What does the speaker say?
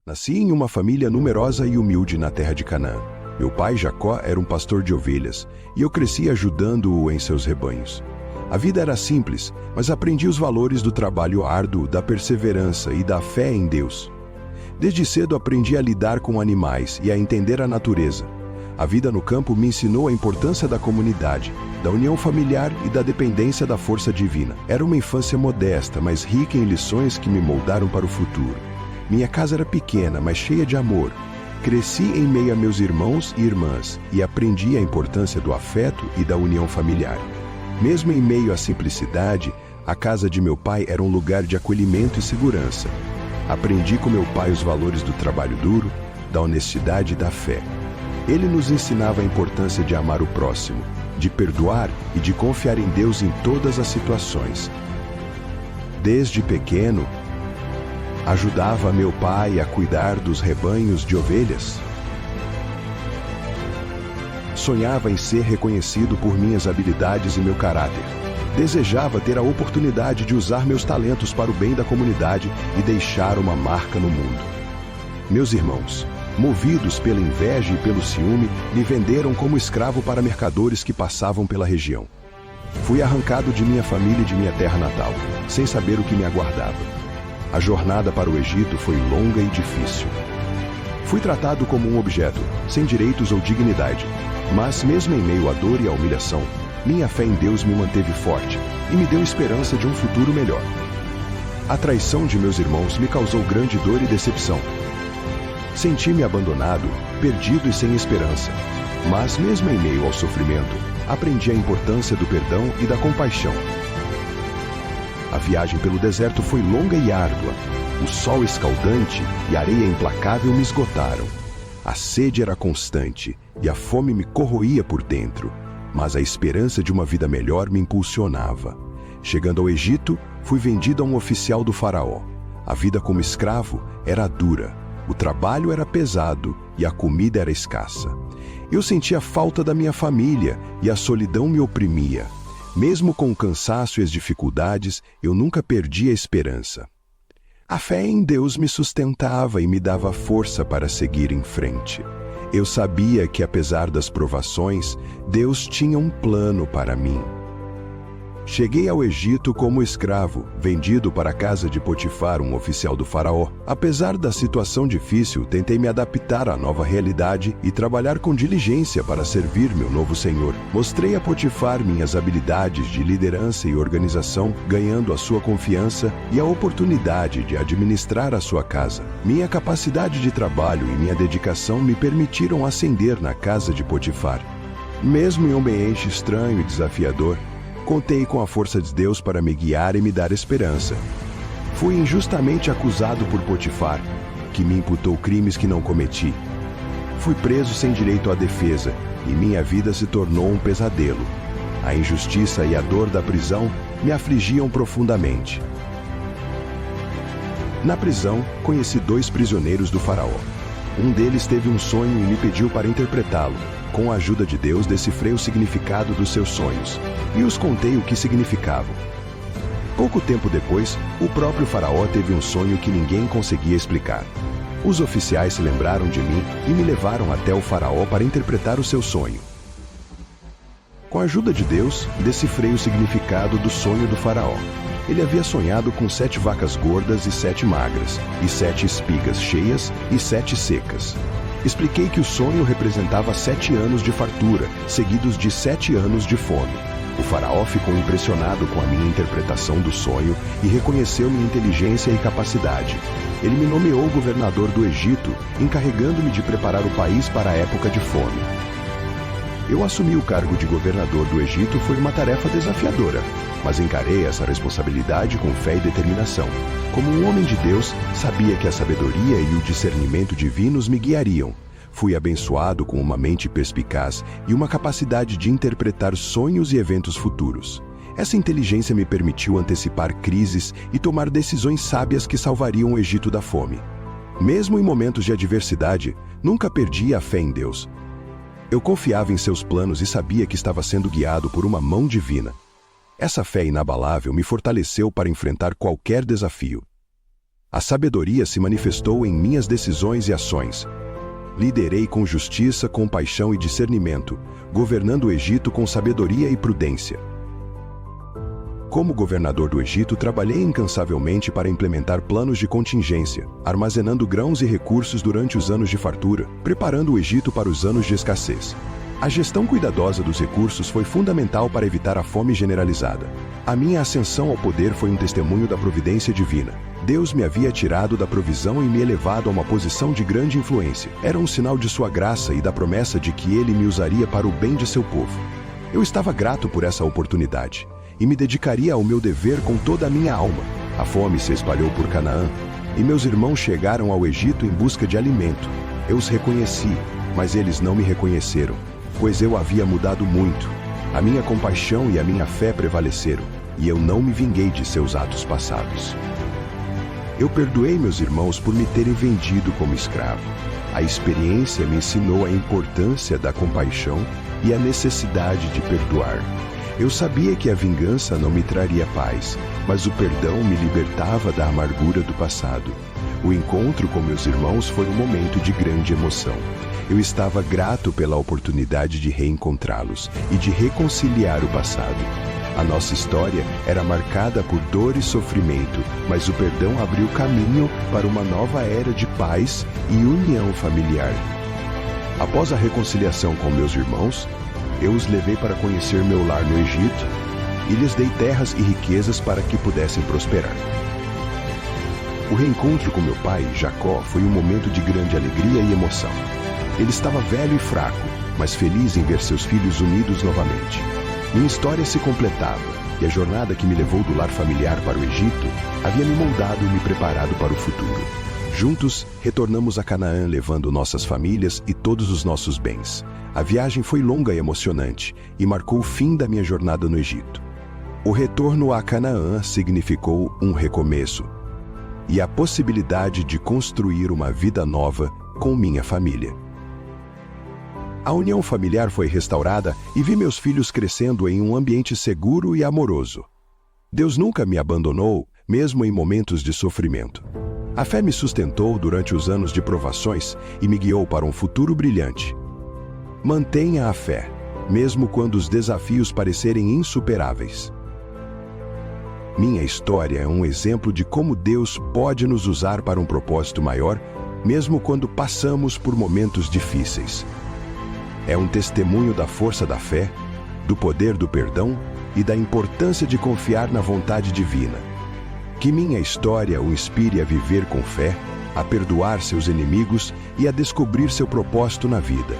Nasci em uma família numerosa e humilde na terra de Canaã. Meu pai, Jacó, era um pastor de ovelhas, e eu cresci ajudando-o em seus rebanhos. A vida era simples, mas aprendi os valores do trabalho árduo, da perseverança e da fé em Deus. Desde cedo aprendi a lidar com animais e a entender a natureza. A vida no campo me ensinou a importância da comunidade, da união familiar e da dependência da força divina. Era uma infância modesta, mas rica em lições que me moldaram para o futuro. Minha casa era pequena, mas cheia de amor. Cresci em meio a meus irmãos e irmãs e aprendi a importância do afeto e da união familiar. Mesmo em meio à simplicidade, a casa de meu pai era um lugar de acolhimento e segurança. Aprendi com meu pai os valores do trabalho duro, da honestidade e da fé. Ele nos ensinava a importância de amar o próximo, de perdoar e de confiar em Deus em todas as situações. Desde pequeno, ajudava meu pai a cuidar dos rebanhos de ovelhas. Sonhava em ser reconhecido por minhas habilidades e meu caráter. Desejava ter a oportunidade de usar meus talentos para o bem da comunidade e deixar uma marca no mundo. Meus irmãos, movidos pela inveja e pelo ciúme, me venderam como escravo para mercadores que passavam pela região. Fui arrancado de minha família e de minha terra natal, sem saber o que me aguardava. A jornada para o Egito foi longa e difícil. Fui tratado como um objeto, sem direitos ou dignidade, mas mesmo em meio à dor e à humilhação, minha fé em Deus me manteve forte e me deu esperança de um futuro melhor. A traição de meus irmãos me causou grande dor e decepção. Senti-me abandonado, perdido e sem esperança. Mas mesmo em meio ao sofrimento, aprendi a importância do perdão e da compaixão. A viagem pelo deserto foi longa e árdua. O sol escaldante e a areia implacável me esgotaram. A sede era constante e a fome me corroía por dentro, mas a esperança de uma vida melhor me impulsionava. Chegando ao Egito, fui vendido a um oficial do faraó. A vida como escravo era dura, o trabalho era pesado e a comida era escassa. Eu sentia falta da minha família e a solidão me oprimia. Mesmo com o cansaço e as dificuldades, eu nunca perdi a esperança. A fé em Deus me sustentava e me dava força para seguir em frente. Eu sabia que, apesar das provações, Deus tinha um plano para mim. Cheguei ao Egito como escravo, vendido para a casa de Potifar, um oficial do faraó. Apesar da situação difícil, tentei me adaptar à nova realidade e trabalhar com diligência para servir meu novo senhor. Mostrei a Potifar minhas habilidades de liderança e organização, ganhando a sua confiança e a oportunidade de administrar a sua casa. Minha capacidade de trabalho e minha dedicação me permitiram ascender na casa de Potifar. Mesmo em um ambiente estranho e desafiador, contei com a força de Deus para me guiar e me dar esperança. Fui injustamente acusado por Potifar, que me imputou crimes que não cometi. Fui preso sem direito à defesa e minha vida se tornou um pesadelo. A injustiça e a dor da prisão me afligiam profundamente. Na prisão, conheci 2 prisioneiros do faraó. Um deles teve um sonho e me pediu para interpretá-lo. Com a ajuda de Deus, decifrei o significado dos seus sonhos e os contei o que significavam. Pouco tempo depois, o próprio faraó teve um sonho que ninguém conseguia explicar. Os oficiais se lembraram de mim e me levaram até o faraó para interpretar o seu sonho. Com a ajuda de Deus, decifrei o significado do sonho do faraó. Ele havia sonhado com 7 vacas gordas e 7 magras, e 7 espigas cheias e 7 secas. Expliquei que o sonho representava 7 anos de fartura, seguidos de 7 anos de fome. O faraó ficou impressionado com a minha interpretação do sonho e reconheceu minha inteligência e capacidade. Ele me nomeou governador do Egito, encarregando-me de preparar o país para a época de fome. Eu assumi o cargo de governador do Egito foi uma tarefa desafiadora, mas encarei essa responsabilidade com fé e determinação. Como um homem de Deus, sabia que a sabedoria e o discernimento divinos me guiariam. Fui abençoado com uma mente perspicaz e uma capacidade de interpretar sonhos e eventos futuros. Essa inteligência me permitiu antecipar crises e tomar decisões sábias que salvariam o Egito da fome. Mesmo em momentos de adversidade, nunca perdi a fé em Deus. Eu confiava em seus planos e sabia que estava sendo guiado por uma mão divina. Essa fé inabalável me fortaleceu para enfrentar qualquer desafio. A sabedoria se manifestou em minhas decisões e ações. Liderei com justiça, compaixão e discernimento, governando o Egito com sabedoria e prudência. Como governador do Egito, trabalhei incansavelmente para implementar planos de contingência, armazenando grãos e recursos durante os anos de fartura, preparando o Egito para os anos de escassez. A gestão cuidadosa dos recursos foi fundamental para evitar a fome generalizada. A minha ascensão ao poder foi um testemunho da providência divina. Deus me havia tirado da provisão e me elevado a uma posição de grande influência. Era um sinal de sua graça e da promessa de que Ele me usaria para o bem de seu povo. Eu estava grato por essa oportunidade e me dedicaria ao meu dever com toda a minha alma. A fome se espalhou por Canaã e meus irmãos chegaram ao Egito em busca de alimento. Eu os reconheci, mas eles não me reconheceram, pois eu havia mudado muito. A minha compaixão e a minha fé prevaleceram, e eu não me vinguei de seus atos passados. Eu perdoei meus irmãos por me terem vendido como escravo. A experiência me ensinou a importância da compaixão e a necessidade de perdoar. Eu sabia que a vingança não me traria paz, mas o perdão me libertava da amargura do passado. O encontro com meus irmãos foi um momento de grande emoção. Eu estava grato pela oportunidade de reencontrá-los e de reconciliar o passado. A nossa história era marcada por dor e sofrimento, mas o perdão abriu caminho para uma nova era de paz e união familiar. Após a reconciliação com meus irmãos, eu os levei para conhecer meu lar no Egito e lhes dei terras e riquezas para que pudessem prosperar. O reencontro com meu pai, Jacó, foi um momento de grande alegria e emoção. Ele estava velho e fraco, mas feliz em ver seus filhos unidos novamente. Minha história se completava, e a jornada que me levou do lar familiar para o Egito havia me moldado e me preparado para o futuro. Juntos, retornamos a Canaã levando nossas famílias e todos os nossos bens. A viagem foi longa e emocionante, e marcou o fim da minha jornada no Egito. O retorno a Canaã significou um recomeço, e a possibilidade de construir uma vida nova com minha família. A união familiar foi restaurada e vi meus filhos crescendo em um ambiente seguro e amoroso. Deus nunca me abandonou, mesmo em momentos de sofrimento. A fé me sustentou durante os anos de provações e me guiou para um futuro brilhante. Mantenha a fé, mesmo quando os desafios parecerem insuperáveis. Minha história é um exemplo de como Deus pode nos usar para um propósito maior, mesmo quando passamos por momentos difíceis. É um testemunho da força da fé, do poder do perdão e da importância de confiar na vontade divina. Que minha história o inspire a viver com fé, a perdoar seus inimigos e a descobrir seu propósito na vida.